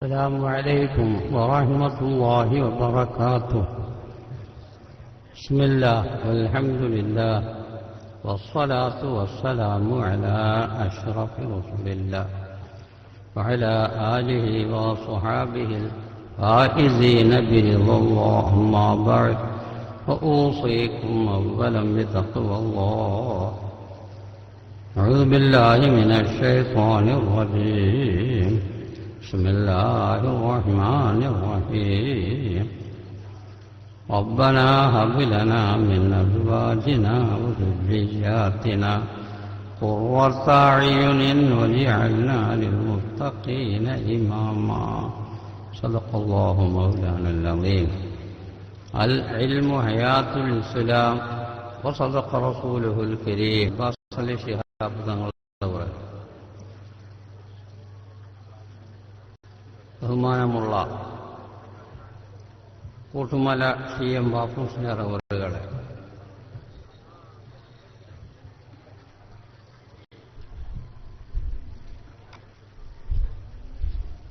السلام عليكم ورحمة الله وبركاته. بسم الله والحمد لله والصلاة والسلام على أشرف رسول الله وعلى آله وصحابه الفائزين برضا الله. أما بعد فأوصيكم أولا بتقوى الله. أعوذ بالله من الشيطان الرجيم. بسم الله الرحمن الرحيم. ربنا هب لنا من أزواجنا وذرياتنا قرة أعين واجعلنا للمتقين إماما. صدق الله مولانا العظيم. العلم حياة الإسلام وصدق رسوله الكريم. بصل شهاب ബഹുമാനമുള്ള കൂട്ടുമല CM ബാപ്പുസ്നേർ അവറുകളെ,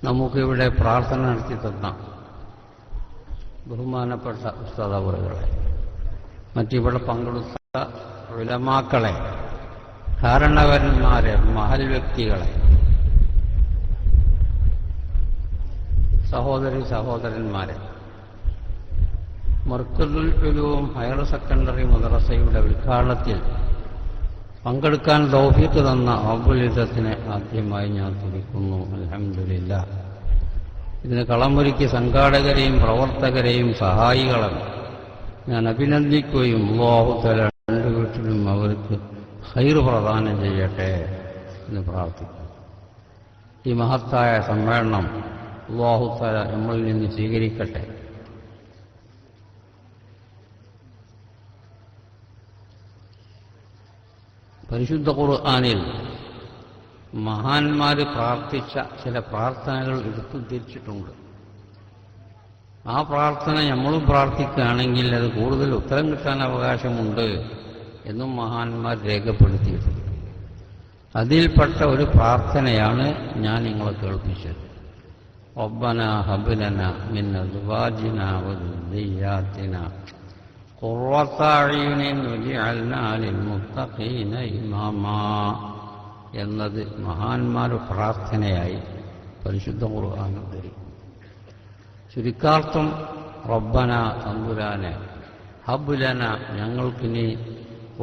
നമുക്കിവിടെ പ്രാർത്ഥന നടത്തി തന്ന ബഹുമാനപ്പെട്ട ഉസ്താദ് അവറുകളെ, മറ്റിവിടെ പങ്കെടുത്ത ഉലമാക്കളെ, കാരണവന്മാരെ, മഹൽ വ്യക്തികളെ, സഹോദരന്മാരെ, മർക്കസുൽ ഉലൂം ഹയർ സെക്കൻഡറി മദ്രസയുടെ ഉദ്ഘാടനത്തിൽ പങ്കെടുക്കാൻ തൗഫീഖ് തന്ന റബ്ബുൽ ഇസ്സത്തിനെ ആദ്യമായി ഞാൻ തുതിക്കുന്നു. അൽഹംദുലില്ലാഹ്. ഇതിന് കളമൊരുക്കിയ സംഘാടകരെയും പ്രവർത്തകരെയും സഹായികളെയും ഞാൻ അഭിനന്ദിക്കുകയും അല്ലാഹു തആല രണ്ട് വീട്ടിലും അവർക്ക് ഖൈർ പ്രദാനം ചെയ്യട്ടെ എന്ന് പ്രാർത്ഥിക്കുന്നു. ഈ മഹത്തായ സമ്മേളനം അല്ലാഹു തആല നമ്മളിൽ നിന്ന് സ്വീകരിക്കട്ടെ. പരിശുദ്ധ ഖുർആനിൽ മഹാന്മാർ പ്രാർത്ഥിച്ച ചില പ്രാർത്ഥനകൾ എടുത്തു തിരിച്ചിട്ടുണ്ട്. ആ പ്രാർത്ഥന നമ്മളും പ്രാർത്ഥിക്കുകയാണെങ്കിൽ അത് കൂടുതൽ ഉത്തരം കിട്ടാൻ അവകാശമുണ്ട് എന്നും മഹാന്മാർ രേഖപ്പെടുത്തിയിട്ടുണ്ട്. അതിൽപ്പെട്ട ഒരു പ്രാർത്ഥനയാണ് ഞാൻ നിങ്ങളെ കേൾപ്പിച്ചത്. ربنا هب لنا من أزواجنا وذرياتنا قرة أعين واجعلنا للمتقين إماما എന്നത് മഹാന്മാർ പ്രാർത്ഥനയായി പരിശുദ്ധ ഖുർആൻ ഉദ്ധരിക്കുന്നു. ചുരുക്കാർത്ഥം റബ്ബന, തമ്പുരാനെ, ഹബ് ലന, ഞങ്ങൾക്കിനി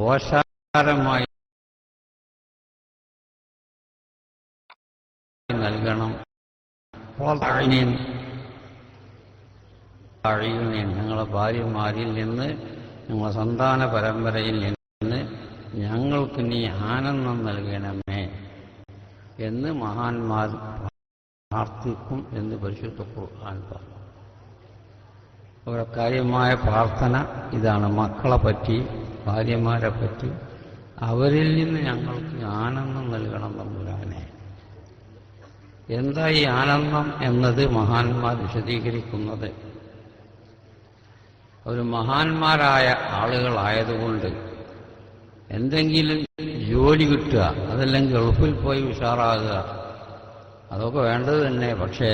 ഓശാരമായി നൽകണം, ഞങ്ങളെ ഭാര്യമാരിൽ നിന്ന്, ഞങ്ങളെ സന്താന പരമ്പരയിൽ നിന്ന് ഞങ്ങൾക്ക് നീ ആനന്ദം നൽകണമേ എന്ന് മഹാന്മാർ പ്രാർത്ഥിക്കും എന്ന് പരിശുദ്ധ ഖുർആൻ പറഞ്ഞു. അവരുടെ കാര്യമായ പ്രാർത്ഥന ഇതാണ്. മക്കളെ പറ്റി, ഭാര്യമാരെ പറ്റി, അവരിൽ നിന്ന് ഞങ്ങൾക്ക് ആനന്ദം നൽകണം തമ്പുരാനെ. എന്താ ഈ ആനന്ദം എന്നത് മഹാന്മാർ വിശദീകരിക്കുന്നത്, ഒരു മഹാന്മാരായ ആളുകളായതുകൊണ്ട് എന്തെങ്കിലും ജോലി കിട്ടുക, അതല്ലെങ്കിൽ ഗൾഫിൽ പോയി ഉഷാറാകുക, അതൊക്കെ വേണ്ടത് തന്നെ. പക്ഷേ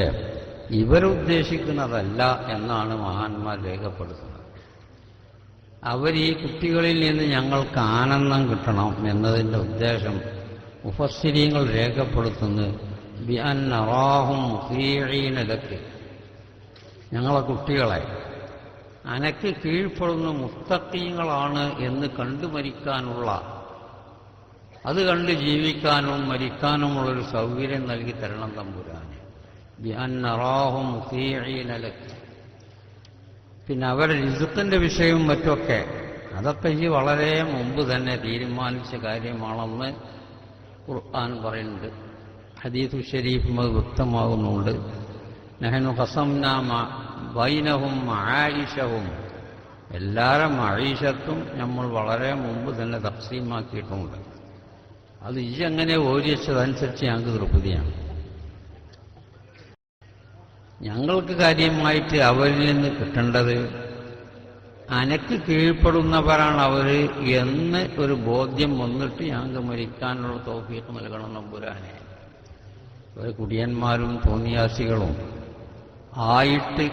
ഇവരുദ്ദേശിക്കുന്നതല്ല എന്നാണ് മഹാന്മാർ രേഖപ്പെടുത്തുന്നത്. അവർ ഈ കുട്ടികളിൽ നിന്ന് ഞങ്ങൾക്ക് ആനന്ദം കിട്ടണം എന്നതിൻ്റെ ഉദ്ദേശം മുഫസ്സിരീങ്ങൾ രേഖപ്പെടുത്തുന്നത് ഞങ്ങളെ കുട്ടികളെ അനക്ക് കീഴ്പ്പെടുന്ന മുത്തഖീങ്ങളാണ് എന്ന് കണ്ടു മരിക്കാനുള്ള, അത് കണ്ട് ജീവിക്കാനും മരിക്കാനുമുള്ളൊരു സൗകര്യം നൽകി തരണം തമ്പുരാനെ. പിന്നെ അവരുടെ റിസ്ഖിന്റെ വിഷയവും മറ്റൊക്കെ അതൊക്കെ ഈ വളരെ മുമ്പ് തന്നെ തീരുമാനിച്ച കാര്യമാണെന്ന് ഖുർആൻ പറയുന്നുണ്ട്. ഹദീസ് ഷരീഫും അത് വ്യക്തമാകുന്നുണ്ട്. നഹ്നു ഖസംനാ ബൈനഹും മആയിശഹും, എല്ലാവരും മഈശത്തും നമ്മൾ വളരെ മുമ്പ് തന്നെ തഖ്സീമാക്കിയിട്ടുണ്ട്. അത് ഈ അങ്ങനെ ഓരിച്ചതനുസരിച്ച് ഞങ്ങൾക്ക് തൃപ്തിയാണ്. ഞങ്ങൾക്ക് കാര്യമായിട്ട് അവരിൽ നിന്ന് കിട്ടേണ്ടത് അനക്ക് കീഴ്പ്പെടുന്നവരാണ് അവർ എന്ന് ഒരു ബോധ്യം വന്നിട്ട് ഞങ്ങൾക്ക് മരിക്കാനുള്ള തൗഫീഖ് നൽകണം തമ്പുരാനെ. ഒരു കുടിയന്മാരും തോന്നിയാസികളും ആയിട്ട്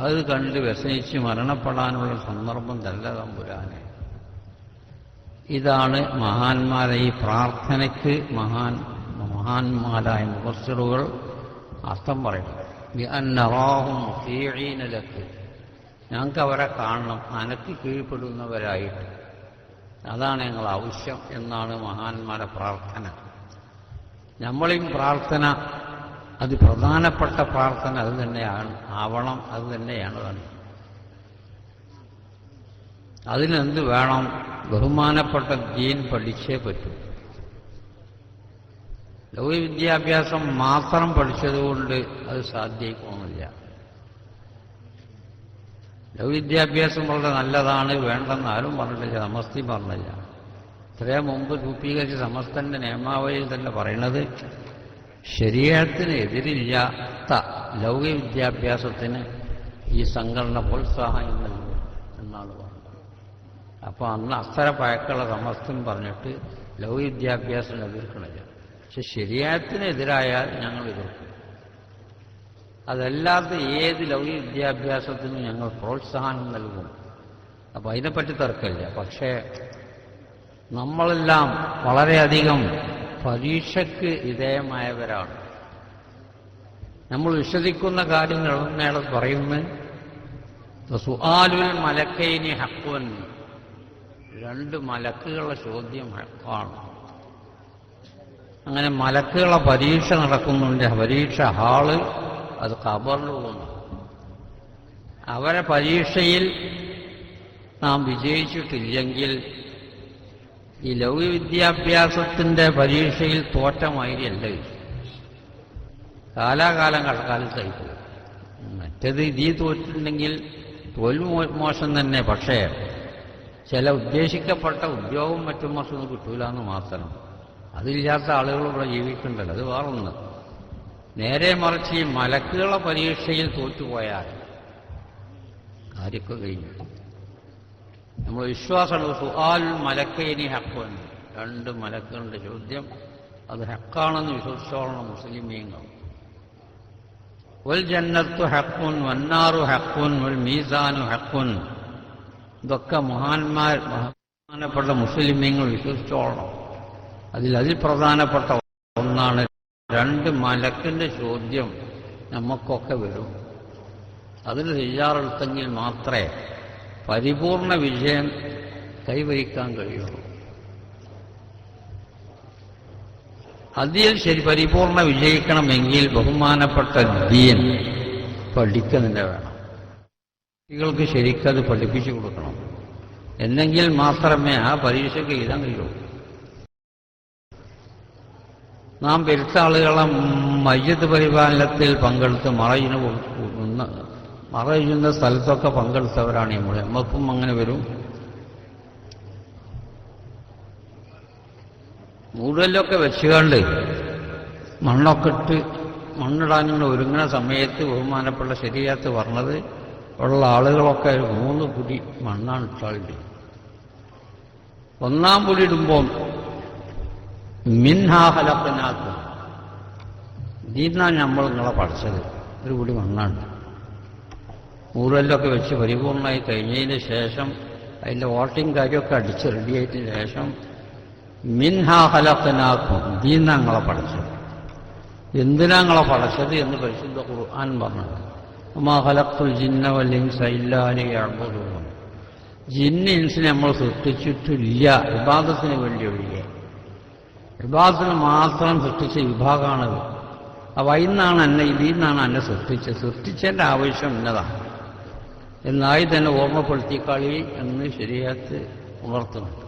അത് കണ്ട് വ്യസനിച്ച് മരണപ്പെടാനുള്ള സന്ദർഭം തല്ല തമ്പുരാനെ. ഇതാണ് മഹാന്മാരെ ഈ പ്രാർത്ഥനയ്ക്ക് മഹാന്മാരായ മുഫസ്സിറുകൾ അർത്ഥം പറയുന്നത്. ഞങ്ങൾക്ക് അവരെ കാണണം, അനക്ക് കീഴ്പ്പെടുന്നവരായിട്ട്. അതാണ് ഞങ്ങൾ ആവശ്യം എന്നാണ് മഹാന്മാരെ പ്രാർത്ഥന. നമ്മളെയും പ്രാർത്ഥന, അത് പ്രധാനപ്പെട്ട പ്രാർത്ഥന അത് തന്നെയാണ്, ആവണം, അത് തന്നെയാണ്. അതിനെന്ത് വേണം? ബഹുമാനപ്പെട്ട ദീൻ പഠിച്ചേ പറ്റൂ. ലൗകിക വിദ്യാഭ്യാസം മാത്രം പഠിച്ചതുകൊണ്ട് അത് സാധ്യമായിക്കൊള്ളുന്നില്ല. ലൗകിക വിദ്യാഭ്യാസം വളരെ നല്ലതാണ്, വേണ്ടെന്ന് ആരും പറഞ്ഞിട്ടില്ല, സമസ്തി പറഞ്ഞില്ല. ഇത്രയും മുമ്പ് രൂപീകരിച്ച സമസ്തന്റെ നിയമാവലിയിൽ തന്നെ പറയുന്നത് ശരീഅത്തിന് എതിരില്ലാത്ത ലൗകിക വിദ്യാഭ്യാസത്തിന് ഈ സംഘടന പ്രോത്സാഹനം നൽകും എന്നാണ് പറഞ്ഞത്. അപ്പോൾ അന്ന് അസ്തര പഴക്കമുള്ള സമസ്തം പറഞ്ഞിട്ട് ലൗകിക വിദ്യാഭ്യാസം എതിർക്കണില്ല. പക്ഷെ ശരീഅത്തിനെതിരായാൽ ഞങ്ങൾ എതിർക്കും. അതല്ലാതെ ഏത് ലൗകിക വിദ്യാഭ്യാസത്തിനും ഞങ്ങൾ പ്രോത്സാഹനം നൽകും. അപ്പം അതിനെപ്പറ്റി തർക്കമില്ല. പക്ഷേ നമ്മളെല്ലാം വളരെയധികം പരീക്ഷയ്ക്ക് വിധേയമായവരാണ്. നമ്മൾ വിശ്വസിക്കുന്ന കാര്യങ്ങൾ നേടെ പറയുന്നത് സുആലുൽ മലക്കൈനി ഹഖ്വൻ, രണ്ട് മലക്കുകളുടെ ചോദ്യം ഹഖാണ്. അങ്ങനെ മലക്കുകളെ പരീക്ഷ നടക്കുന്നുണ്ട്. പരീക്ഷ ഹാള് അത് ഖബറിൽ പോകുന്നു. അവരെ പരീക്ഷയിൽ നാം വിജയിച്ചിട്ടില്ലെങ്കിൽ ഈ ലൗകിക വിദ്യാഭ്യാസത്തിന്റെ പരീക്ഷയിൽ തോറ്റമായിരിയല്ല, കാലാകാലം കടക്കാലം സഹിക്കും. മറ്റേത് ഇതീ തോറ്റിട്ടുണ്ടെങ്കിൽ തോൽവി മോശം തന്നെ. പക്ഷേ ചില ഉദ്ദേശിക്കപ്പെട്ട ഉദ്യോഗവും മറ്റും മോശമൊന്നും കിട്ടൂല എന്ന് മാത്രം. അതില്ലാത്ത ആളുകൾ ഇവിടെ ജീവിക്കുന്നുണ്ടല്ലോ, അത് വേറൊന്ന്. നേരെ മറിച്ച് ഈ മലക്കുകളെ പരീക്ഷയിൽ തോറ്റുപോയാൽ കാര്യമൊക്കെ കഴിഞ്ഞു. നമ്മൾ വിശ്വാസമുള്ള സുആൽ മലക്കൈനി ഹഖ്വൻ, രണ്ട് മലക്കുകളുടെ ചോദ്യം അത് ഹക്കാണെന്ന് വിശ്വസിച്ചോളണം മുസ്ലിമീങ്ങൾ. വൽ ജന്നത്തു ഹഖ്വൻ വന്നാറു ഹഖ്വൻ വൽ മീസാനു ഹഖ്വൻ, ഇതൊക്കെ ബഹുമാനപ്പെട്ട മുസ്ലിമീങ്ങൾ വിശ്വസിച്ചോളണം. അതിൽ പ്രധാനപ്പെട്ട ഒന്നാണ് രണ്ട് മലക്കിന്റെ ചോദ്യം നമുക്കൊക്കെ വരും. അതിന് തയ്യാറെടുത്തെങ്കിൽ മാത്രമേ പരിപൂർണ വിജയം കൈവരിക്കാൻ കഴിയുള്ളൂ. അതിൽ പരിപൂർണ വിജയിക്കണമെങ്കിൽ ബഹുമാനപ്പെട്ട ദീൻ പഠിക്കുന്നില്ല വേണം. കുട്ടികൾക്ക് ശരിക്കത് പഠിപ്പിച്ചു കൊടുക്കണം. എന്നെങ്കിൽ മാത്രമേ ആ പരീക്ഷയ്ക്ക് എഴുതാൻ കഴിയുള്ളൂ. നാം പെരുത്ത ആളുകളെ മയ്യത്ത് പരിപാലനത്തിൽ പങ്കെടുത്ത് മറയുന്ന സ്ഥലത്തൊക്കെ പങ്കെടുത്തവരാണ് നമ്മൾ. നമുക്കും അങ്ങനെ വരും. മൂടലൊക്കെ വെച്ചുകൊണ്ട് മണ്ണൊക്കെ ഇട്ട് മണ്ണിടാനുള്ള ഒരുങ്ങുന്ന സമയത്ത് ബഹുമാനപ്പെട്ട ശരീഅത്ത് പറഞ്ഞത് ഉള്ള ആളുകളൊക്കെ 3 പൊടി മണ്ണാണ് ഇട്ടാളുണ്ട്. 1-ാം പൊടി ഇടുമ്പോൾ മിൻഹാ ഖലഖനാകും, ഇതിനാണ് നമ്മൾ നിങ്ങളെ പഠിച്ചത്. ഒരു പൊടി മണ്ണാണ്. മൂടലൊക്കെ വെച്ച് പരിപൂർണമായി കഴിഞ്ഞതിന് ശേഷം അതിൻ്റെ വോട്ടിംഗ് കാര്യമൊക്കെ അടിച്ച് റെഡിയായതിന് ശേഷം മിൻഹാ ഖലഖനാകും, ഇതിനാണ് നിങ്ങളെ പഠിച്ചത്. എന്തിനാ നിങ്ങളെ പഠിച്ചത് എന്ന് പരിശുദ്ധ ഖുർആൻ പറഞ്ഞത്. വമാ ഖലഖ്തുൽ ജിന്ന വൽ ഇൻസ ഇല്ലാ ലിയഅ്ബുദൂൻ, ജിന്ന് ഇൻസിനെ നമ്മൾ സൃഷ്ടിച്ചിട്ടില്ല ഇബാദത്തിന് വേണ്ടി ഒഴികെ. ഇബാദത്തിന് മാത്രം സൃഷ്ടിച്ച വിഭാഗമാണത്. അപ്പോൾ ഇതിൽ നിന്നാണ് എന്നെ സൃഷ്ടിച്ചതിൻ്റെ ആവശ്യം ഇന്നതാണ് എന്നായി തന്നെ ഓർമ്മപ്പെടുത്തിക്കളി എന്ന് ശരീഅത്ത് ഉണർത്തുന്നുണ്ട്.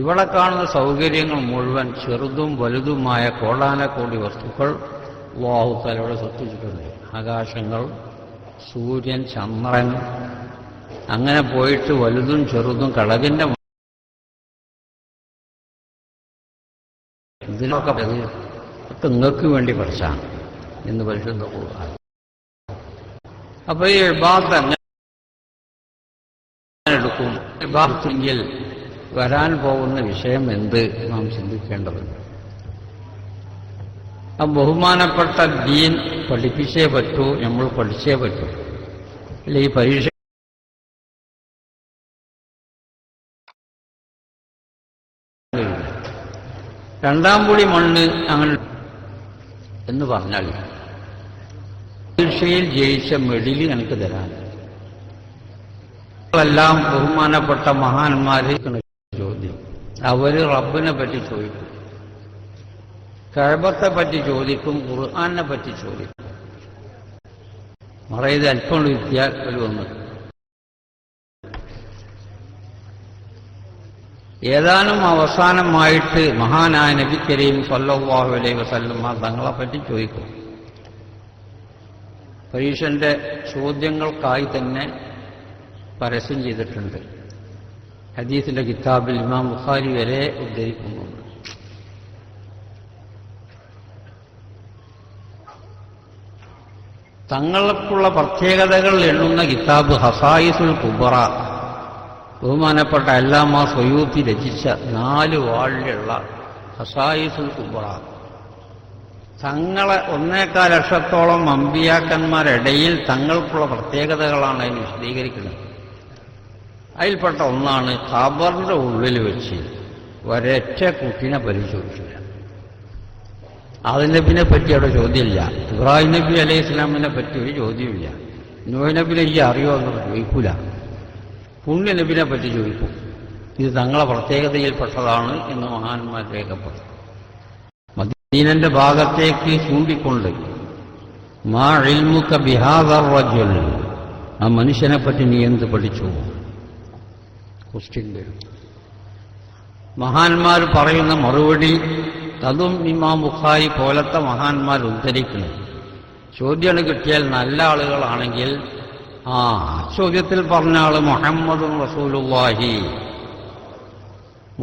ഇവിടെ കാണുന്ന സൗകര്യങ്ങൾ മുഴുവൻ ചെറുതും വലുതുമായ കോടാനക്കോടി വസ്തുക്കൾ അല്ലാഹു തആല സൃഷ്ടിച്ചിട്ടുണ്ട്. ആകാശങ്ങൾ, സൂര്യൻ, ചന്ദ്രൻ, അങ്ങനെ പോയിട്ട് വലുതും ചെറുതും കളകിന്റെ ഇതിനൊക്കെ നിങ്ങൾക്ക് വേണ്ടി പഠിച്ചാണ് എന്ന് പരിശുദ്ധ ഖുർആൻ. അപ്പൊ ഈ ഇബാദത്ത് എങ്ങനെ എടുക്കും? ഇബാദത്തെങ്കിൽ വരാൻ പോകുന്ന വിഷയം എന്ത് നാം ചിന്തിക്കേണ്ടതുണ്ട്. ആ ബഹുമാനപ്പെട്ട ദീൻ പഠിപ്പിച്ചേ പറ്റൂ, നമ്മൾ പഠിച്ചേ പറ്റൂ. അല്ല ഈ പരീക്ഷ രണ്ടാം പൊടി മണ്ണ് അങ്ങനെ എന്ന് പറഞ്ഞാൽ പരീക്ഷയിൽ ജയിച്ച മെഡല് എനിക്ക് തരാൻ എല്ലാം ബഹുമാനപ്പെട്ട മഹാന്മാര് ചോദ്യം. അവര് റബ്ബിനെ പറ്റി ചോദിക്കും, കഅബത്തെ പറ്റി ചോദിക്കും, ഖുർആനെ പറ്റി ചോദിക്കും. മറയത് അല്പം വിദ്യാർത്ഥികൾ വന്നു. ഏതാനും അവസാനമായിട്ട് മഹാനായ നബി കരീം സല്ലല്ലാഹു അലൈഹി വസല്ലം തങ്ങളെ പറ്റി ചോദിക്കും. പരീക്ഷന്റെ ചോദ്യങ്ങൾക്കായി തന്നെ പരസ്യം ചെയ്തിട്ടുണ്ട്. ഹദീസിന്റെ കിതാബിൽ ഇമാം ബുഖാരി വരെ ഉദ്ധരിക്കുന്നുണ്ട്. തങ്ങൾക്കുള്ള പ്രത്യേകതകൾ എണ്ണുന്ന കിതാബ് ഹസായിസുൽ കുബറ, ബഹുമാനപ്പെട്ട അല്ലാമ സയൂത്തി രചിച്ച 4 വാളിലുള്ള ഹസായിസുൽ കുബറ, തങ്ങളെ 1.25 ലക്ഷത്തോളം അമ്പിയാക്കന്മാരിടയിൽ തങ്ങൾക്കുള്ള പ്രത്യേകതകളാണ് അതിന് വിശദീകരിക്കുന്നത്. അതിൽപ്പെട്ട ഒന്നാണ് ഖബറിന്റെ ഉള്ളിൽ വെച്ച് ഒരൊറ്റ കുട്ടിനെ പരിശോധിച്ചില്ല. അതിനെ പറ്റി അവിടെ ചോദ്യമില്ല. ഇബ്രാഹിം നബി അലൈഹി ഇസ്ലാമിനെ പറ്റി ഒരു ചോദ്യമില്ല. നൂഹ് നബിനെ ഈ അറിയോ എന്ന് ചോദിക്കൂല. പുണ്യ നബിനെ പറ്റി ചോദിക്കും. ഇത് തങ്ങളെ പ്രത്യേകതയിൽപ്പെട്ടതാണ് എന്ന് മഹാന്മാർ രേഖപ്പെട്ടു. മദീനന്റെ ഭാഗത്തേക്ക് ചൂണ്ടിക്കൊണ്ട് മാ ഇൽമുക ബിഹാദർ റജുൽ, ആ മനുഷ്യനെ പറ്റി നീ എന്ത് പഠിച്ചു? ക്വസ്റ്റ്യൻ വരും. മഹാന്മാർ പറയുന്ന മറുപടി അതും ഇമാം ബുഖാരി പോലത്തെ മഹാന്മാർ ഉദ്ധരിക്കണം. ചോദ്യം കിട്ടിയാൽ നല്ല ആളുകളാണെങ്കിൽ ചോദ്യത്തിൽ പറഞ്ഞ ആള് മുഹമ്മദുൻ റസൂലുള്ളാഹി,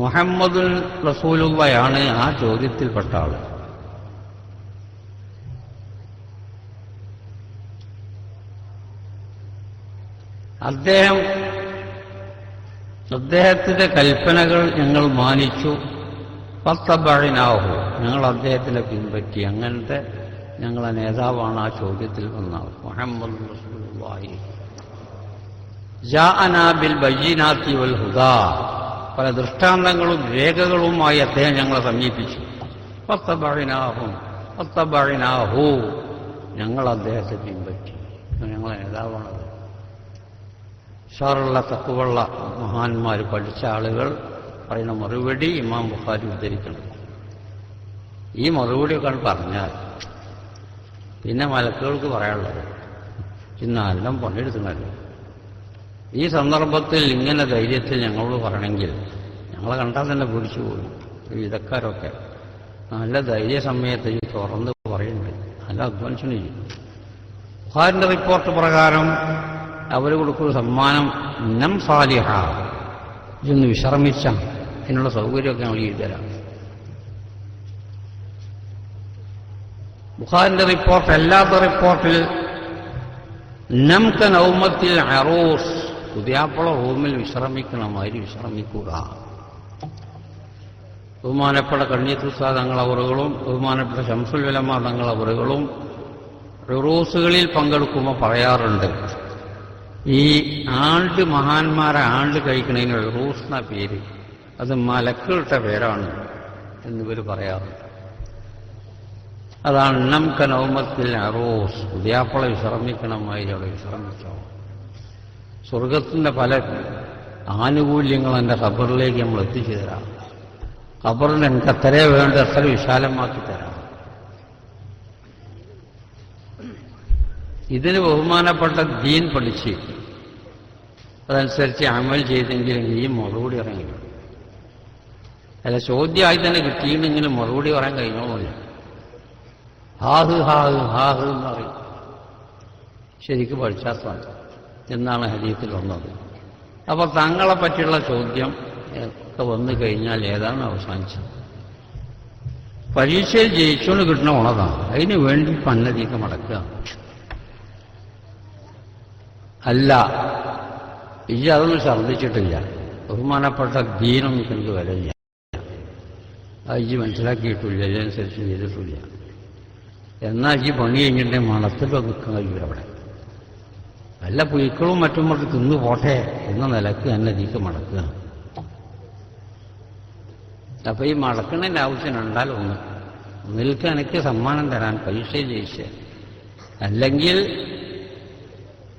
മുഹമ്മദുൻ റസൂലുള്ളയാണ് ആ ചോദ്യത്തിൽപ്പെട്ട ആള്. അദ്ദേഹത്തിന്റെ കൽപ്പനകൾ ഞങ്ങൾ മാനിച്ചു. ഫത്തബഅനാഹു, ഞങ്ങൾ അദ്ദേഹത്തിനെ പിൻപറ്റി. അങ്ങനത്തെ ഞങ്ങളെ നേതാവാണ് ആ ചോദ്യത്തിൽ വന്ന മുഹമ്മദ് റസൂലുള്ളാഹി. ജാഅനാ ബിൽ ബയ്യിനാത്തി വൽ ഹുദാ, പല ദൃഷ്ടാന്തങ്ങളും രേഖകളുമായി അദ്ദേഹം ഞങ്ങളെ സമീപിച്ചു. ഫത്തബഅനാഹു, ഞങ്ങൾ അദ്ദേഹത്തെ പിൻപറ്റി. ഞങ്ങളെ നേതാവാണത്. ഷാറുള്ള തഖ്വയുള്ള മഹാന്മാർ പഠിച്ച ആളുകൾ പറയുന്ന മറുപടി ഇമാം ബുഖാരി ഉദ്ധരിക്കണം. ഈ മറുപടിയൊക്കെ പറഞ്ഞാൽ പിന്നെ മലക്കുകൾക്ക് പറയാനുള്ളത് ഇന്നെല്ലാം പണിയെടുക്കണല്ലോ. ഈ സന്ദർഭത്തിൽ ഇങ്ങനെ ധൈര്യത്തിൽ ഞങ്ങളോട് പറയണമെങ്കിൽ ഞങ്ങളെ കണ്ടാൽ തന്നെ പിടിച്ചു പോകും. വിധക്കാരൊക്കെ നല്ല ധൈര്യ സമയത്ത് ഈ തുറന്ന് പറയുന്നുണ്ട്, നല്ല അധ്വാനിച്ചു ചെയ്യും. ബുഖാരിന്റെ റിപ്പോർട്ട് പ്രകാരം അവർ കൊടുക്കുന്ന സമ്മാനം നം സാലിഹ, ഇതൊന്ന് വിശ്രമിച്ച അതിനുള്ള സൗകര്യമൊക്കെ ഞങ്ങൾ ചെയ്തുതരാം. ബുഖാരിന്റെ റിപ്പോർട്ട് അല്ലാത്ത റിപ്പോർട്ടിൽ നംക നൗമത്തിൽ അറൂസ്, പുതിയാപ്പള റൂമിൽ വിശ്രമിക്കണമാതിരി വിശ്രമിക്കുക. ബഹുമാനപ്പെട്ട കണ്ണിയത്തുസ്താദ് തങ്ങളവറുകളും ബഹുമാനപ്പെട്ട ശംസുൽ ഉലമ തങ്ങളവറുകളും ഉറൂസുകളിൽ പങ്കെടുക്കുമ്പോൾ പറയാറുണ്ട്, ഈ ആണ്ട് മഹാന്മാരെ ആണ്ട് കഴിക്കണതിന് ഉറൂസ് എന്ന പേര്, അത് മലക്കുകളുടെ പേരാണ് എന്നിവർ പറയാറുണ്ട്. അതാണ് നംക നൗമത്തിൽ അറൂസ്, പുതിയാപ്പള വിശ്രമിക്കണമായി അവിടെ വിശ്രമിച്ചോ. സ്വർഗത്തിന്റെ പല ആനുകൂല്യങ്ങൾ എൻ്റെ ഖബറിലേക്ക് നമ്മൾ എത്തിച്ചു തരാം. ഖബറിന് എനിക്ക് അത്രേ വേണ്ട, അത്ര വിശാലമാക്കി തരാം. ഇതിന് ബഹുമാനപ്പെട്ട ദീൻ പഠിച്ച് അതനുസരിച്ച് അമൽ ചെയ്തെങ്കിലും ഈ മറുപടി ഇറങ്ങില്ല. അല്ല, ചോദ്യമായി തന്നെ കിട്ടിയിട്ടെങ്കിലും മറുപടി പറയാൻ കഴിഞ്ഞോളില്ല. ഹാഹ് ഹാഹ് ഹാഹ് എന്ന് പറയും. ശരിക്കും പഠിച്ചാത്താണ് എന്നാണ് ഹദീസിൽ വന്നത്. അപ്പൊ തങ്ങളെ പറ്റിയുള്ള ചോദ്യം ഒക്കെ വന്നു കഴിഞ്ഞാൽ ഏതാണ് അവസാനിച്ചത്? പരീക്ഷയിൽ ജയിച്ചുകൊണ്ട് കിട്ടുന്ന ഉണതാണ്. അതിനു വേണ്ടി പന്നതീക്ക് മടക്കുക അല്ല. ഈ അതൊന്നും ഛർദ്ദിച്ചിട്ടില്ല. ബഹുമാനപ്പെട്ട ദീനൊന്നും എനിക്ക് വിലയില്ല. അത് ഈ മനസ്സിലാക്കിയിട്ടില്ല, ഇതിനനുസരിച്ച് ചെയ്തിട്ടില്ല. എന്നാൽ ഈ പണി കഴിഞ്ഞിട്ട് മണത്തിലോ നിൽക്കാൻ കഴിയില്ല അവിടെ. വല്ല പുഴുക്കളും മറ്റും മറ്റും തിന്നു പോട്ടെ എന്ന നിലക്ക് തന്നെ ഇതിക്ക് മടക്കുക. അപ്പൊ ഈ മടക്കണതിൻ്റെ ആവശ്യം ഉണ്ടാൽ ഒന്നിൽക്ക് എനിക്ക് സമ്മാനം തരാൻ പരീക്ഷ ജയിച്ച്, അല്ലെങ്കിൽ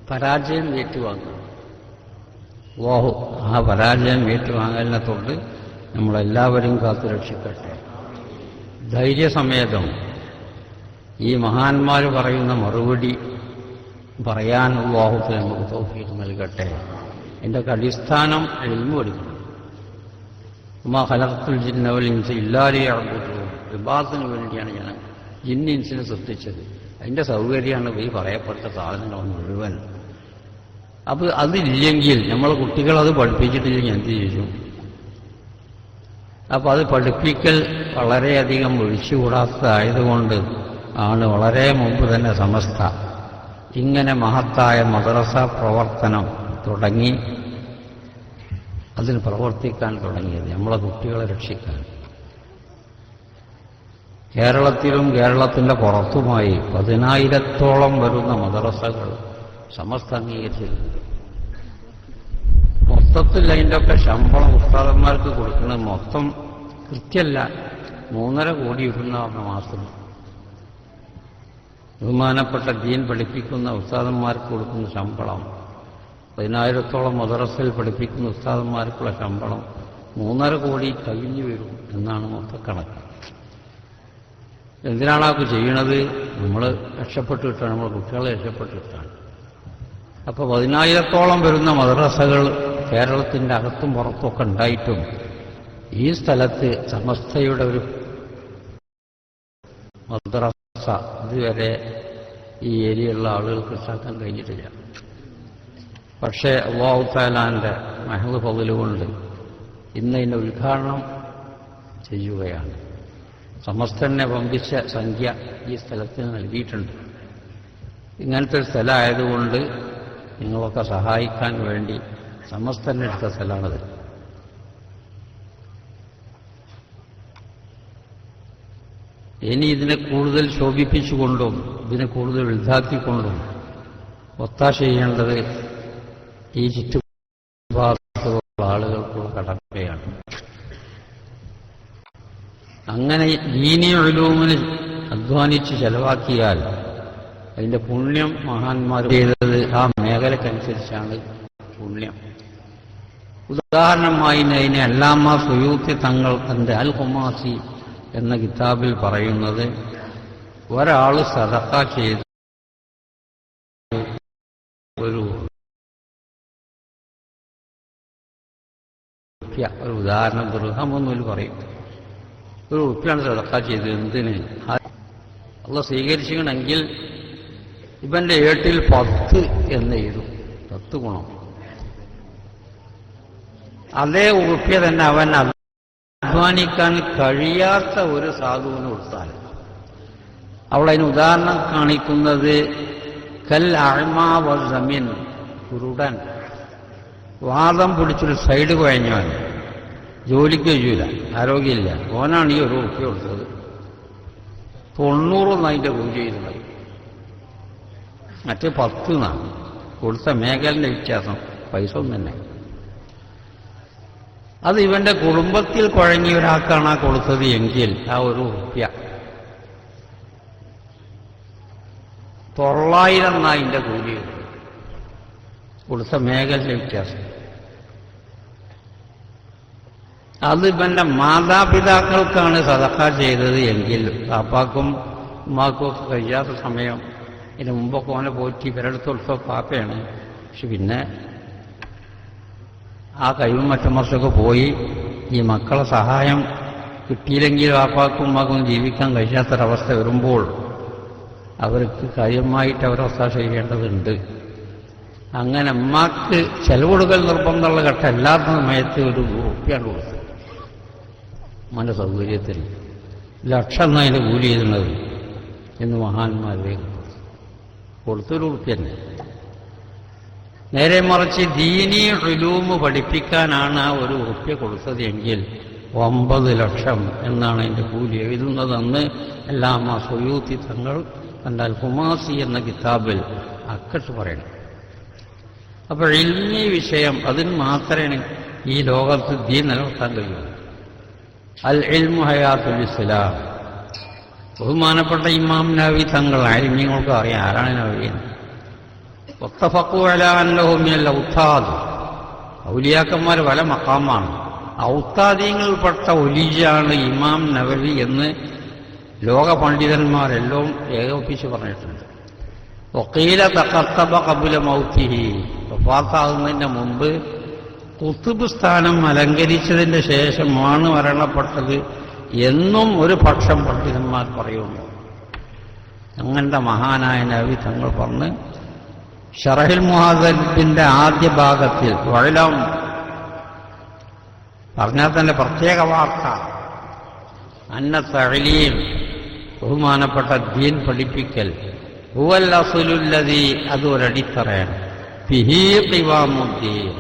പരാജയം ഏറ്റുവാങ്ങും. അല്ലാഹു ആ പരാജയം ഏറ്റുവാങ്ങലിനെ തൊട്ട് നമ്മളെല്ലാവരും കാത്തു രക്ഷിക്കട്ടെ. ധൈര്യസമേതം ഈ മഹാന്മാർ പറയുന്ന മറുപടി പറയാൻ അല്ലാഹു നമുക്ക് തൗഫീഖ് നൽകട്ടെ. എൻ്റെ അടിസ്ഥാനം ഇൽമു പഠിക്കണം. വമാ ഖലഖ്തുൽ ജിന്ന വൽ ഇൻസ ഇല്ലാ ലിയഅ്ബുദൂൻ. ഇബാദത്തിന് വേണ്ടിയാണ് ഞാൻ ജിന്ന് ഇൻസിനെ സൃഷ്ടിച്ചത്. അതിൻ്റെ സൗകര്യമാണ് ഈ പറയപ്പെട്ട സാധനങ്ങൾ മുഴുവൻ. അപ്പോൾ അതില്ലെങ്കിൽ നമ്മളെ കുട്ടികളത് പഠിപ്പിച്ചിട്ടില്ലെങ്കിൽ എന്ത് ചെയ്യും? അപ്പോൾ അത് പഠിപ്പിക്കൽ വളരെയധികം ഒഴിച്ചുകൂടാത്തതായതുകൊണ്ട് ആണ് വളരെ മുമ്പ് തന്നെ സമസ്ത ഇങ്ങനെ മഹത്തായ മദ്രസ പ്രവർത്തനം തുടങ്ങി അതിന് പ്രവർത്തിക്കാൻ തുടങ്ങിയത്, നമ്മളെ കുട്ടികളെ രക്ഷിക്കാൻ. കേരളത്തിലും കേരളത്തിൻ്റെ പുറത്തുമായി 10,000-ഓളം വരുന്ന മദ്രസകൾ സമസ്ത അംഗീകരിച്ചിട്ടുണ്ട്. മൊത്തത്തിൽ അതിൻ്റെ ഒക്കെ ശമ്പളം ഉസ്താദന്മാർക്ക് കൊടുക്കുന്നത് മൊത്തം കൃത്യമല്ല, 3.5 കോടി വരുന്ന മാസം. ബഹുമാനപ്പെട്ട ദീൻ പഠിപ്പിക്കുന്ന ഉസ്താദന്മാർക്ക് കൊടുക്കുന്ന ശമ്പളം, 10,000-ഓളം മദ്രസയിൽ പഠിപ്പിക്കുന്ന ഉസ്താദന്മാർക്കുള്ള ശമ്പളം 3.5 കോടി കഴിഞ്ഞു വരും എന്നാണ് മൊത്തക്കണക്ക്. എന്തിനാണ് അവർക്ക് ചെയ്യണത്? നമ്മൾ രക്ഷപ്പെട്ടു കിട്ടാണ്, നമ്മൾ കുട്ടികളെ രക്ഷപ്പെട്ടു കിട്ടാണ്. അപ്പോൾ 10,000-ഓളം വരുന്ന മദ്രസകൾ കേരളത്തിൻ്റെ അകത്തും പുറത്തുമൊക്കെ ഉണ്ടായിട്ടും ഈ സ്ഥലത്ത് സമസ്തയുടെ ഒരു മദ്രസ ഇതുവരെ ഈ ഏരിയയുള്ള ആളുകൾക്ക് ഉണ്ടാക്കാൻ കഴിഞ്ഞിട്ടില്ല. പക്ഷേ അല്ലാഹു തആലാന്റെ മഹദ് ഫള് കൊണ്ട് ഇന്ന് ഇതിൻ്റെ ഉദ്ഘാടനം ചെയ്യുകയാണ്. സമസ്തനെ വമ്പിച്ച സംഖ്യ ഈ സ്ഥലത്തിന് നൽകിയിട്ടുണ്ട്. ഇങ്ങനത്തെ ഒരു സ്ഥലമായതുകൊണ്ട് നിങ്ങളൊക്കെ സഹായിക്കാൻ വേണ്ടി സമസ്തനെ എടുത്ത സ്ഥലമാണത്. ഇനി ഇതിനെ കൂടുതൽ ശോഭിപ്പിച്ചുകൊണ്ടും ഇതിനെ കൂടുതൽ വലുതാക്കിക്കൊണ്ടും ഒത്താശ ചെയ്യേണ്ടത് ഈ ചുറ്റുപാടുള്ള ആളുകൾക്കുള്ള കടമയാണ്. അങ്ങനെ ദീനീ ഉലൂമിന് അധ്വാനിച്ച് ചെലവാക്കിയാൽ അതിൻ്റെ പുണ്യം മഹാന്മാർ ചെയ്തത് ആ മേഖലക്കനുസരിച്ചാണ് പുണ്യം. ഉദാഹരണമായി അതിനെ അല്ലാമ സുയൂത്തി തങ്ങൾ തൻ്റെ അൽ ഖുമാസി എന്ന കിതാബിൽ പറയുന്നത്, ഒരാൾ സദഖ ചെയ്ത് ഒരു ഉദാഹരണം ദൃഹമൊന്നും പറയും, ഒരു ഉറുപ്പ്യാണ് സദഖ ചെയ്തത്. എന്തിന്? അള്ളാഹ് സ്വീകരിച്ചിട്ടുണ്ടെങ്കിൽ ഇവന്റെ ഏട്ടിൽ 10 എന്ന് എഴുതും, 10 ഗുണം. അതേ ഉറുപ്പ്യ തന്നെ അവൻ അധ്വാനിക്കാൻ കഴിയാത്ത ഒരു സാധുവിന് കൊടുത്താൽ, അവിടെ അതിന് ഉദാഹരണം കാണിക്കുന്നത് കൽ അഅ്മാ വസ്സമീൻ, കുരുടൻ, വാദം പിടിച്ചൊരു സൈഡ് കുഴഞ്ഞവൻ, ജോലിക്ക് കഴിയൂല, ആരോഗ്യമില്ല, ഓനാണ് ഈ 1 ഉറുപ്പ്യ കൊടുത്തത്. 90 അതിൻ്റെ കൂലി ചെയ്യുന്നത്, മറ്റേ 10 എന്നാണ് കൊടുത്ത മേഖലന്റെ വ്യത്യാസം, പൈസ ഒന്നും തന്നെ. അത് ഇവന്റെ കുടുംബത്തിൽ കുഴങ്ങിയ ഒരാൾക്കാണ് ആ കൊടുത്തത് എങ്കിൽ ആ 1 ഉറുപ്പ്യ 900 അതിൻ്റെ കൂലി കൊടുത്ത മേഖലന്റെ വ്യത്യാസം. അത് ഇവന്റെ മാതാപിതാക്കൾക്കാണ് സദഖ ചെയ്തത് എങ്കിൽ, പാപ്പാക്കും ഉമ്മാക്കും ഒക്കെ കഴിയാത്ത സമയം ഇതിന് മുമ്പൊക്കെ ഓനെ പോറ്റി ഇവരെടുത്തൊടുത്ത പാപ്പയാണ്. പക്ഷെ പിന്നെ ആ കഴിവും മറ്റമർച്ചൊക്കെ പോയി ഈ മക്കളെ സഹായം കിട്ടിയില്ലെങ്കിൽ പാപ്പാക്കും ഉമ്മാക്കും ജീവിക്കാൻ കഴിയാത്തൊരവസ്ഥ വരുമ്പോൾ അവർക്ക് കാര്യമായിട്ട് അവരവസ്ഥ ചെയ്യേണ്ടതുണ്ട്. അങ്ങനെ ഉമ്മാക്ക് ചെലവെടുക്കൽ നിർബന്ധമുള്ള ഘട്ടം എല്ലാത്ത സമയത്ത് 1 ഉറുപ്പ്യാണ് കൊടുത്തത്. ഉമ്മാൻ്റെ സൗകര്യത്തിൽ ലക്ഷം അതിൻ്റെ കൂലി ചെയ്തിരുന്നത് എന്ന് മഹാന്മാരെ കൊടുത്തൊരു ഉറുപ്പ്യ തന്നെ. നേരെ മറിച്ച് ദീനീ ഉലൂമ് പഠിപ്പിക്കാനാണ് ആ 1 ഉറുപ്പ്യ കൊടുത്തത് എങ്കിൽ 9 ലക്ഷം എന്നാണ് എൻ്റെ കൂലി എഴുതുന്നതെന്ന് അല്ലാമ സുയൂത്തി തങ്ങൾ തൻ്റെ അൽ ഖുമാസി എന്ന കിതാബിൽ അക്കട്ട് പറയണം. അപ്പോൾ ഇൽമി വിഷയം അതിന് മാത്രമേ ഈ ലോകത്ത് ദീൻ നിലനിർത്താൻ കഴിയൂ. അൽ ഇൽമു ഹയാത്തുൽ ഇസ്ലാം. ബഹുമാനപ്പെട്ട ഇമാം നവവി തങ്ങൾ ആലിമീങ്ങൾക്ക് അറിയാം ആരാണ് നവവി. വത്തഫഖു അലാ അന്നഹു മിനൽ ഔത്താദ്. ഔലിയാക്കന്മാർ പല മഖാമാണ്. ഔത്താദീങ്ങളിൽപ്പെട്ട ഒലിയാണ് ഇമാം നവവി എന്ന് ലോക പണ്ഡിതന്മാരെല്ലാം ഏകോപിച്ച് പറഞ്ഞിട്ടുണ്ട്. വഖീല തഖത്തബ ഖബ്ല മൗതിഹി. വഫാത്താകുന്നതിന് മുമ്പ് ഖുത്ബ് സ്ഥാനം അലങ്കരിച്ചതിന് ശേഷമാണ് മരണപ്പെട്ടത് എന്നും ഒരു പക്ഷം പണ്ഡിതന്മാർ പറയുന്നു. അങ്ങനത്തെ മഹാനായ നബി തങ്ങൾ പറഞ്ഞ് ശറഹുൽ മുഹദ്ദിബിന്റെ ആദ്യ ഭാഗത്തിൽ വഅലം പറഞ്ഞാൽ തന്നെ പ്രത്യേക വാർത്ത അന്ന തഅലീം ബഹുമാനപ്പെട്ട ദീൻ പഠിപ്പിക്കൽ ഹുവൽ അസ്ലുല്ലദീ അതൊരടിത്തറയാണ് ഫിഹി ഖിവാമുദ്ദീൻ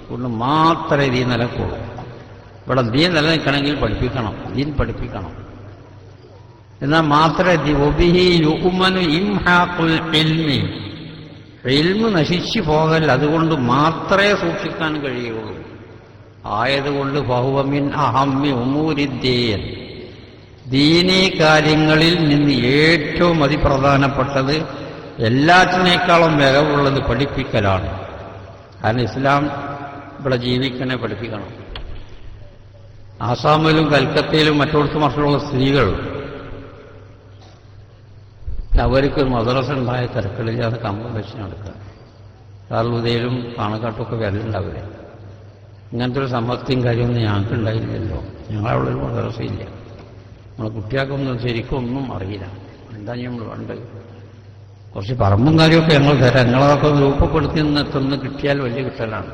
കൊണ്ട് മാത്രമേ ദീൻ നിലക്കുള്ളൂ. ഇവിടെ ദീൻ നിലനിൽക്കണമെങ്കിൽ പഠിപ്പിക്കണം, ദീൻ പഠിപ്പിക്കണം. എന്നാൽ മാത്രമേ ഒബിഹി യുഅ്മനു ഇംഹാഖുൽ ഇൽമി. ഇൽമ് നശിച്ചു പോകൽ അതുകൊണ്ട് മാത്രമേ സൂക്ഷിക്കാൻ കഴിയുള്ളൂ. ആയതുകൊണ്ട് ഫഹുവ മിൻ അഹമ്മി ഉമൂരിദ്ദീൻ. ദീനീ കാര്യങ്ങളിൽ നിന്ന് ഏറ്റവും അതിപ്രധാനപ്പെട്ടത് എല്ലാറ്റിനേക്കാളും മികവുള്ളത് പഠിപ്പിക്കലാണ്. കാരണം ഇസ്ലാം ഇവിടെ ജീവിക്കണേ പഠിപ്പിക്കണം. ആസാമിലും കൽക്കത്തയിലും മറ്റോടത്തും മറ്റുള്ള സ്ത്രീകൾ അവർക്ക് മദ്രസ ഉണ്ടായ തിരക്കളില്ലാതെ കമ്പം വെച്ച് നടക്കുക. കാർലുദയിലും പാണക്കാട്ടുമൊക്കെ വരലുണ്ടാവില്ല. ഇങ്ങനത്തെ ഒരു സമത്വം കാര്യമൊന്നും ഞങ്ങൾക്ക് ഉണ്ടായില്ലല്ലോ. ഞങ്ങളവിടെ ഒരു മദ്രസയില്ല. നമ്മളെ കുട്ടികൾക്കൊന്നും ശരിക്കും ഒന്നും അറിയില്ല. എന്താ നമ്മൾ വേണ്ടത്? കുറച്ച് പറമ്പും കാര്യമൊക്കെ ഞങ്ങൾ തരാം, ഞങ്ങളതൊക്കെ രൂപപ്പെടുത്തി നിന്നെത്തുന്ന കിട്ടിയാൽ വലിയ കിട്ടലാണ്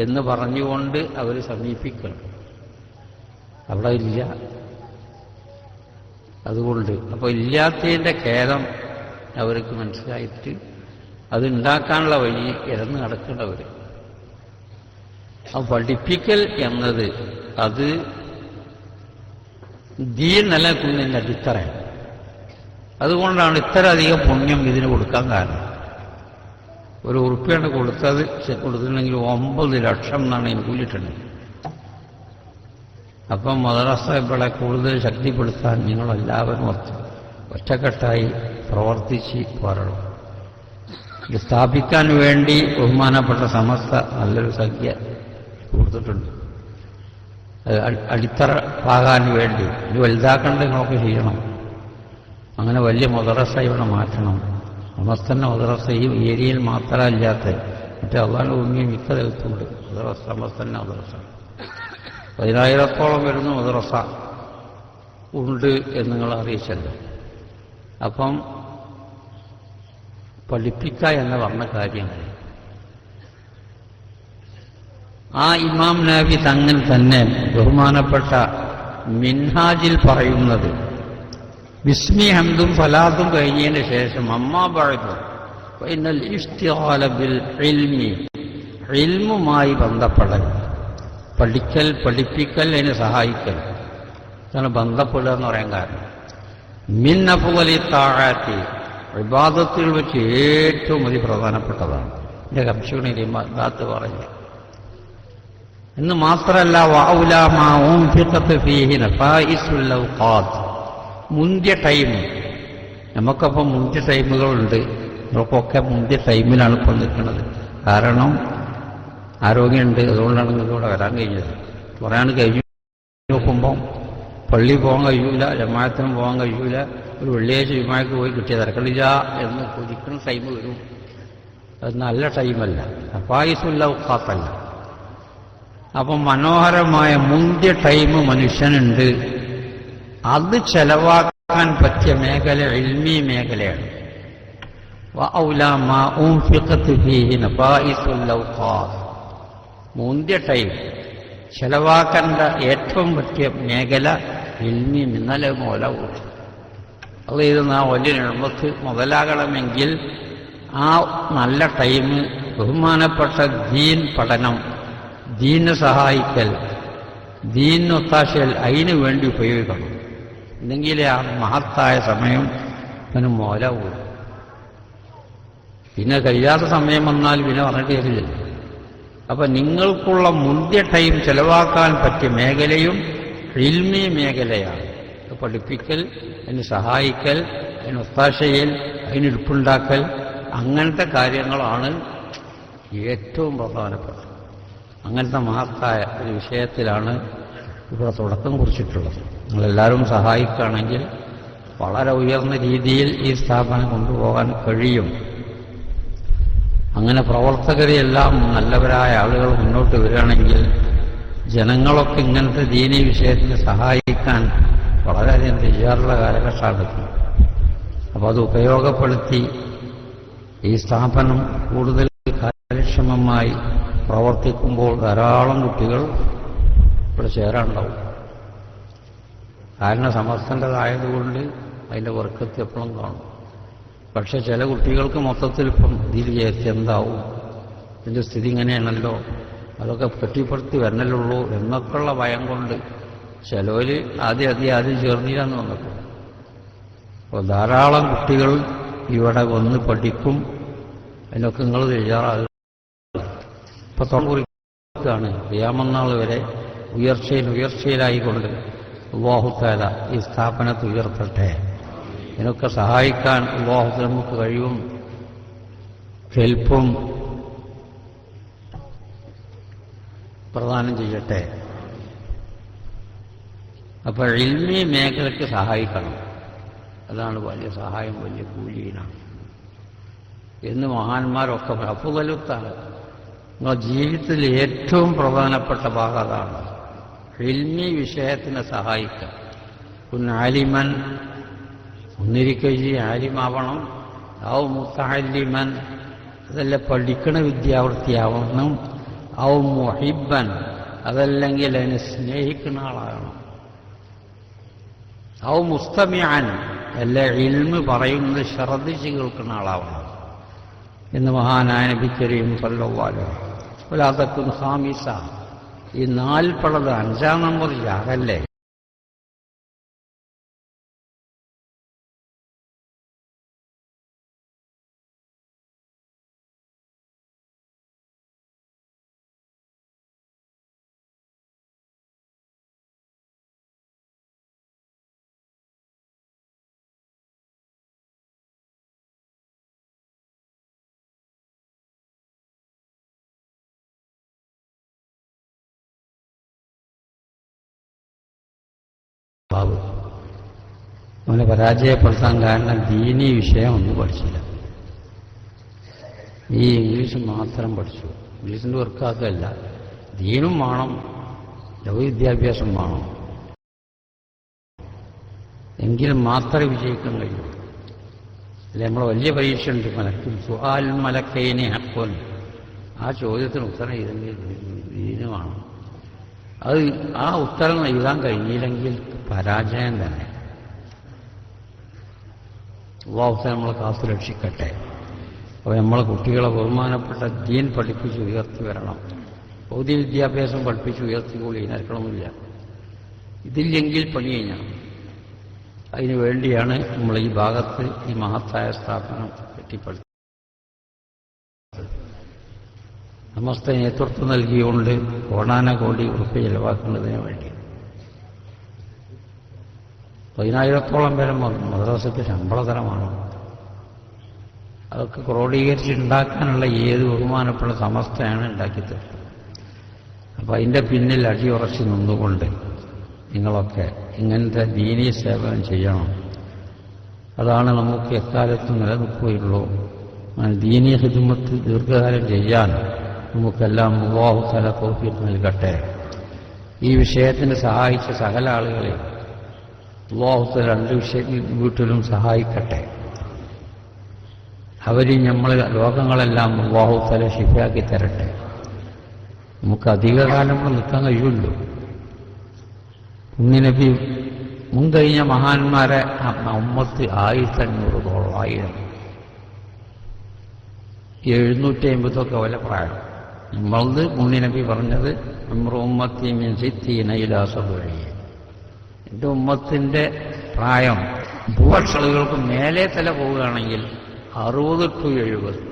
എന്ന് പറഞ്ഞുകൊണ്ട് അവർ സമീപിക്കണം. അവിടെ ഇല്ല. അതുകൊണ്ട് അപ്പോൾ ഇല്ലാത്തതിൻ്റെ ഖേദം അവർക്ക് മനസ്സിലായിട്ട് അതുണ്ടാക്കാനുള്ള വഴി ഇറന്ന് നടക്കേണ്ടവർ. അപ്പോൾ പഠിപ്പിക്കൽ എന്നത് അത് ദീൻ നിലനിൽക്കുന്നതിൻ്റെ അടിത്തറയാണ്. അതുകൊണ്ടാണ് ഇത്രയധികം പുണ്യം ഇതിന് കൊടുക്കാൻ കാരണം. ഒരു ഉറുപ്പിയാണ് കൊടുത്തിട്ടുണ്ടെങ്കിൽ 9 ലക്ഷം എന്നാണ് എനിക്ക് കൂലിയിട്ടുണ്ട്. അപ്പം മദ്രസ ഇവിടെ കൂടുതൽ ശക്തിപ്പെടുത്താൻ നിങ്ങളെല്ലാവരും ഒറ്റക്കെട്ടായി പ്രവർത്തിച്ച് പോരണം. ഇത് സ്ഥാപിക്കാൻ വേണ്ടി ബഹുമാനപ്പെട്ട സമസ്ത നല്ലൊരു സംഖ്യ കൊടുത്തിട്ടുണ്ട്. അടിത്തറ പാകാൻ വേണ്ടി ഇത് വലുതാക്കേണ്ട നിങ്ങളൊക്കെ ചെയ്യണം. അങ്ങനെ വലിയ മദ്രസ ഇവിടെ മാറ്റണം. സമസ്തന്നെ മദ്രസ ഈ ഏരിയയിൽ മാത്രമല്ലാത്ത മറ്റേ അള്ളാഹുവിന്റെ ഭൂമിയിൽ മിക്ക സ്ഥലത്തുണ്ട് മദ്രസ. സമസ്തന്നെ മദ്രസ 10,000-ഓളം വരുന്ന മദ്രസ ഉണ്ട് എന്ന് നിങ്ങൾ അറിയിച്ചല്ലോ. അപ്പം പഠിപ്പിക്കുക എന്ന് പറഞ്ഞ കാര്യങ്ങൾ ആ ഇമാം നബി തങ്ങൾ തന്നെ ബഹുമാനപ്പെട്ട മിൻഹാജിൽ പറയുന്നത് ബിസ്മി ഹംദും ഫലാത്തും കഴിഞ്ഞതിന് ശേഷം അമ്മാ ബഅദ് ഫഇന്നൽ ഇഷ്തിഗാല ബിൽ ഇൽമി, ഇൽമുമായി ബന്ധപ്പെടൽ, പഠിക്കൽ പഠിപ്പിക്കൽ അതിനെ സഹായിക്കൽ ഇതാണ് ബന്ധപ്പെടുക എന്ന് പറയാൻ കാരണം. മിൻ അഫ്ളലി താഅത്തി, ഇബാദത്തിൽ വെച്ച് ഏറ്റവും പ്രധാനപ്പെട്ടതാണ്. എൻ്റെ കംശൂണിൽ ഇബാദത്ത് പറഞ്ഞു എന്ന് മാത്രമല്ല വഔലാ മാ ഉൻഫിഖത് ഫീഹി നഫായിസുൽ ഔഖാത്ത്, മുന്തിയ ടൈം. നമുക്കപ്പം മുന്തിയ ടൈമുകളുണ്ട്. നമുക്കൊക്കെ മുന്തിയ ടൈമിലാണ് ഇപ്പം നിൽക്കുന്നത്. കാരണം ആരോഗ്യമുണ്ട്, അതുകൊണ്ടാണ് നിങ്ങൾക്ക് ഇവിടെ വരാൻ കഴിഞ്ഞത്. പറയാൻ കഴിഞ്ഞു നോക്കുമ്പം പള്ളി പോകാൻ കഴിയൂല, ജമാഅത്തിനും പോകാൻ കഴിയൂല, ഒരു വെള്ളിയാഴ്ച ജുമാക്ക് പോയി കിട്ടിയ തിരക്കളില്ല എന്ന് കൊതിക്കുന്ന ടൈം വരും. അത് നല്ല ടൈമല്ല, നഫായിസുൽ ഔഖാത്തല്ല. അപ്പം മനോഹരമായ മുന്തിയ ടൈം മനുഷ്യനുണ്ട്. അത് ചെലവാക്കാൻ പറ്റിയ മേഖല ഇൽമി മേഖലയാണ്. വഔലാ മാ ഉൻഫിഖത് ഫീഹി നഫായിസുൽ ഔഖാത്ത്, മുന്തിയ ടൈം ചെലവാക്കേണ്ട ഏറ്റവും പറ്റിയ മേഖല ഇൽമി ഇന്നലെ മുതലാവും. അത് ചെയ്യുന്ന ആ വലിയ നിയമത്ത് മുതലാകണമെങ്കിൽ ആ നല്ല ടൈം ബഹുമാനപ്പെട്ട ദീൻ പഠനം, ദീനെ സഹായിക്കൽ, ദീനൊത്താശയിൽ അതിനു വേണ്ടി ഉപയോഗിക്കണം. എന്നെങ്കിലേ ആ മഹത്തായ സമയം അവന് മോലാവൂ. പിന്നെ കഴിയാത്ത സമയം വന്നാൽ പിന്നെ പറഞ്ഞിട്ട് തരില്ല. അപ്പൊ നിങ്ങൾക്കുള്ള മുന്തിയ ടൈം ചെലവാക്കാൻ പറ്റിയ മേഖലയും ഇൽമി മേഖലയാണ്. പഠിപ്പിക്കൽ, അതിന് സഹായിക്കൽ, അതിന് ഒത്താശയിൽ, അതിന് ഇടുപ്പുണ്ടാക്കൽ, അങ്ങനത്തെ കാര്യങ്ങളാണ് ഏറ്റവും പ്രധാനപ്പെട്ടത്. അങ്ങനത്തെ മഹത്തായ ഒരു വിഷയത്തിലാണ് ഇവിടെ തുടക്കം കുറിച്ചിട്ടുള്ളത്. നിങ്ങളെല്ലാവരും സഹായിക്കുകയാണെങ്കിൽ വളരെ ഉയർന്ന രീതിയിൽ ഈ സ്ഥാപനം കൊണ്ടുപോകാൻ കഴിയും. അങ്ങനെ പ്രവർത്തകരെല്ലാം നല്ലവരായ ആളുകൾ മുന്നോട്ട് വരികയാണെങ്കിൽ ജനങ്ങളൊക്കെ ഇങ്ങനത്തെ ദീനീ വിഷയത്തിന് സഹായിക്കാൻ വളരെയധികം തയ്യാറുള്ള കാലഘട്ടമാണ്. അപ്പോൾ അത് ഉപയോഗപ്പെടുത്തി ഈ സ്ഥാപനം കൂടുതൽ കാര്യക്ഷമമായി പ്രവർത്തിക്കുമ്പോൾ ധാരാളം കുട്ടികൾ ഇവിടെ ചേരാനുണ്ടാവും. കാരണം സമസ്തൻ്റെതായതുകൊണ്ട് അതിൻ്റെ വർക്കത്ത് എപ്പോഴും കാണും. പക്ഷെ ചില കുട്ടികൾക്ക് മൊത്തത്തിൽ ഇപ്പം ഇതിൽ ചേർത്ത് എന്താവും, ഇതിൻ്റെ സ്ഥിതി ഇങ്ങനെയാണല്ലോ, അതൊക്കെ കെട്ടിപ്പടുത്തി വരണല്ലുള്ളൂ എന്നൊക്കെയുള്ള ഭയം കൊണ്ട് ചിലവർ ആദ്യം ചേർന്നില്ലാന്ന് വന്നപ്പോൾ. അപ്പോൾ ധാരാളം കുട്ടികൾ ഇവിടെ വന്ന് പഠിക്കും. അതിനൊക്കെ നിങ്ങൾ തയ്യാറാകുക. ഇപ്പം തുറക്കുറിക്കുകയാണ് ഖിയാമത്ത് വരെ ഉയർച്ചയിലായിക്കൊണ്ട് അല്ലാഹു തആല ഈ സ്ഥാപനത്തെ ഉയർത്തട്ടെ. ഇതിനൊക്കെ സഹായിക്കാൻ അല്ലാഹു നമുക്ക് കഴിവും ഹെൽപ്പും പ്രദാനം ചെയ്യട്ടെ. അപ്പോൾ ഇൽമി മേഖലയ്ക്ക് സഹായിക്കണം. അതാണ് വലിയ സഹായം, വലിയ കൂലിയിനാണ് എന്ന് മഹാന്മാരൊക്കെ അഫ്ളലുത്താണ്. നിങ്ങളുടെ ജീവിതത്തിൽ ഏറ്റവും പ്രധാനപ്പെട്ട ഭാഗം അതാണ്. ഇൽമി വിഷയത്തിനെ സഹായിക്കുക. ആലിമൻ ഒന്നിരിക്കഴി ആലിമാവണം. ഔ മുത്തഅല്ലിമൻ അതല്ല പഠിക്കണ വിദ്യാർത്ഥിയാവണം. ഔ മുഹിബ്ബൻ അതല്ലെങ്കിൽ അതിനെ സ്നേഹിക്കുന്ന ആളാകണം. ഔ മുസ്തമിഅൻ അല്ല ഇൽമ് പറയുന്നത് ശ്രദ്ധിച്ച് കേൾക്കുന്ന ആളാവണം എന്ന് മഹാനായ നബി കരീം സല്ലല്ലാഹു അലൈഹി വസല്ലം. വലാതകുൻ ഖാമിസ, ഈ 40 5-ാം നമ്പർ ജാകല്ലേ. അവനെ പരാജയപ്പെടുത്താൻ കാരണം ദീനീ വിഷയം ഒന്നും പഠിച്ചില്ല. ഈ ഇംഗ്ലീഷ് മാത്രം പഠിച്ചു. ഇംഗ്ലീഷിൻ്റെ വർക്കാക്കല്ല, ദീനും വേണം, ലൗകിക വിദ്യാഭ്യാസം വേണം. എങ്കിലും മാത്രമേ വിജയിക്കാൻ കഴിയൂ. അല്ലെ നമ്മളെ വലിയ പരീക്ഷ ഉണ്ട് മലക്കും സുആൽ മലക്കൈനെ ഹഖ്വൻ. ആ ചോദ്യത്തിന് ഉത്തരം ചെയ്തെങ്കിൽ ദീന് വേണം. അത് ആ ഉത്തരം എഴുതാൻ കഴിഞ്ഞില്ലെങ്കിൽ പരാജയം തന്നെ. അല്ലാഹു നമ്മളെ കാത്തു രക്ഷിക്കട്ടെ. അപ്പോൾ നമ്മളെ കുട്ടികളെ ബഹുമാനപ്പെട്ട ദീൻ പഠിപ്പിച്ച് ഉയർത്തി വരണം. ഭൗതിക വിദ്യാഭ്യാസം പഠിപ്പിച്ച് ഉയർത്തിക്കൂടി നടക്കണമെന്നില്ല. ഇതില്ലെങ്കിൽ പണി കഴിഞ്ഞാൽ അതിനു വേണ്ടിയാണ് നമ്മൾ ഈ ഭാഗത്ത് ഈ മഹത്തായ സ്ഥാപനം കെട്ടിപ്പടുത്തത്. സമസ്ത നേതൃത്വം നൽകിയുകൊണ്ട് കോടാനകോടി ഉറുപ്പിക ചെലവാക്കുന്നതിന് വേണ്ടി 10,000-ഓളം പേരെ മദ്രസയ്ക്ക് ശമ്പളതരമാണ്. അതൊക്കെ ക്രോഡീകരിച്ചുണ്ടാക്കാനുള്ള ഏത് ബഹുമാനപ്പെട്ട സമസ്തയാണ് ഉണ്ടാക്കിത്തരുന്നത്. അപ്പോൾ അതിൻ്റെ പിന്നിൽ അടിയുറച്ച് നിന്നുകൊണ്ട് നിങ്ങളൊക്കെ ഇങ്ങനത്തെ ദീനീ സേവനം ചെയ്യണം. അതാണ് നമുക്ക് എക്കാലത്തും നിലനിൽക്കുകയുള്ളൂ. ദീനീ ഖിദ്മത്ത് ദീർഘകാലം ചെയ്യാൻ നമുക്കെല്ലാം അല്ലാഹു തആല തൗഫീഖ് നൽകട്ടെ. ഈ വിഷയത്തിന് സഹായിച്ച സകല ആളുകളെ അല്ലാഹു തആല 2 വീട്ടിലും സഹായിക്കട്ടെ. അവര് നമ്മളെ രോഗങ്ങളെല്ലാം അല്ലാഹു തആല ശിഫയാക്കി തരട്ടെ. നമുക്ക് അധികകാലം നിൽക്കാൻ കഴിയുള്ളൂ. നബി മുൻകഴിഞ്ഞ മഹാന്മാരെ ഉമ്മത്ത് 1500 750 വല്ല പ്രായം. നമ്മളത് മുന്നിനബി പറഞ്ഞത് ഉമ്മത്തി മിൻ സിത്തീന ഇലാ സബഈൻ, എൻ്റെ ഉമ്മത്തിൻ്റെ പ്രായം 30 വർഷങ്ങൾക്ക് മേലെ തല പോവുകയാണെങ്കിൽ 60 to 70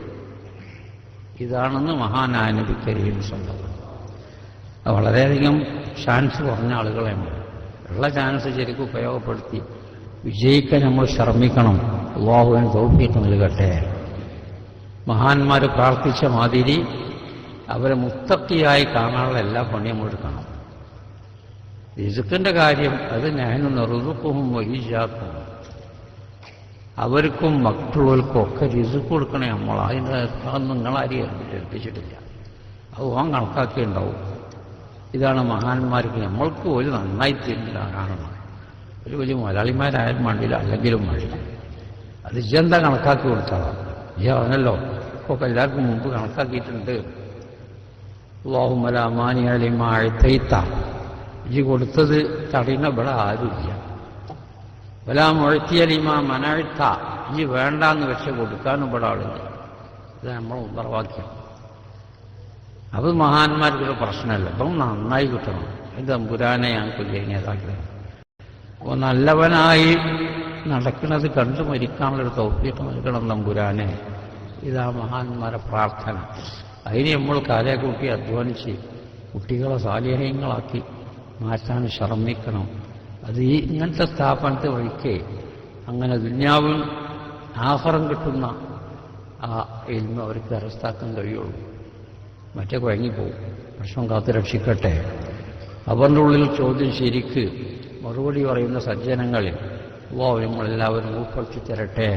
ഇതാണെന്ന് മഹാനായ നബി കരീം സല്ലല്ലാഹു അലൈഹി വസല്ലം. വളരെയധികം ചാൻസ് കുറഞ്ഞ ആളുകളാണ്. ഉള്ള ചാൻസ് ശരിക്കും ഉപയോഗപ്പെടുത്തി വിജയിക്കാൻ നമ്മൾ ശ്രമിക്കണം. അല്ലാഹുവിന് തൗഫീഖ് നൽകട്ടെ. മഹാന്മാർ പ്രാർത്ഥിച്ച മാതിരി അവരെ മുത്തഖിയായി കാണാനുള്ള എല്ലാ പണിയും എടുക്കണം. റിസ്ക്കിന്റെ കാര്യം അത് നഹ്നു നർസുഖുഹും വഇയ്യാക്കും, അവർക്കും മറ്റുള്ളവർക്കും ഒക്കെ റിസ്ക് കൊടുക്കണേ നമ്മൾ. അതിൻ്റെ നിങ്ങളാരെയും ഏൽപ്പിച്ചിട്ടില്ല, അത് ഓൻ കണക്കാക്കിയുണ്ടാവും. ഇതാണ് മഹാന്മാർക്ക് നമ്മൾക്ക് ഒരു നന്നായി തീരുന്നില്ല കാണണം. ഒരു വലിയ മുതലാളിമാരായാലും വേണ്ടില്ല, അല്ലെങ്കിലും വേണ്ടില്ല. അത് ഇജെന്താ കണക്കാക്കി കൊടുത്താളാം. ഇജ പറഞ്ഞല്ലോ ഇപ്പോൾ എല്ലാവർക്കും മുമ്പ് കണക്കാക്കിയിട്ടുണ്ട്. അല്ലാഹുമ്മ ലാ മാനിഅ ലിമാ അഅ്തൈത, ഇജ് കൊടുത്തത് തടയുന്ന ഇവിടെ ആരുമില്ല. വലാ മുഅ്തിയ ലിമാ മനഅ്ത, ഇജ് വേണ്ടാന്ന് വെച്ച് കൊടുക്കാനും ഇവിടെ ആളില്ല. ഇത് നമ്മൾ ഉത്തരവാക്യം. അത് മഹാന്മാർക്കൊരു പ്രശ്നമല്ല. അപ്പം നന്നായി കിട്ടണം. ഇത് തമ്പുരാനെ ഞങ്ങൾക്ക് നേതാക്കളെ അപ്പോൾ നല്ലവനായി നടക്കുന്നത് കണ്ടു മരിക്കാനുള്ളൊരു തൗഫീഖ് നൽകണം തമ്പുരാനെ. ഇതാ മഹാന്മാരെ പ്രാർത്ഥന. അതിന് നമ്മൾ കാലകൂട്ടി അധ്വാനിച്ച് കുട്ടികളെ സാലിഹ്യങ്ങളാക്കി മാറ്റാൻ ശ്രമിക്കണം. അത് ഈ ഇങ്ങനത്തെ സ്ഥാപനത്തെ വഴിക്കേ അങ്ങനെ ദുന്യാവും ആഹാരം കിട്ടുന്ന ആ ഇൽമ അവർക്ക് കരസ്ഥാക്കാൻ കഴിയുള്ളൂ. മറ്റേ കുഴങ്ങിപ്പോവും. പ്രശ്നം കാത്തു രക്ഷിക്കട്ടെ. അവരുടെ ഉള്ളിൽ ചോദ്യം ശരിക്ക് മറുപടി പറയുന്ന സജ്ജനങ്ങളിൽ നമ്മളെല്ലാവരും ഉൾപ്പെടുത്തി തരട്ടെ.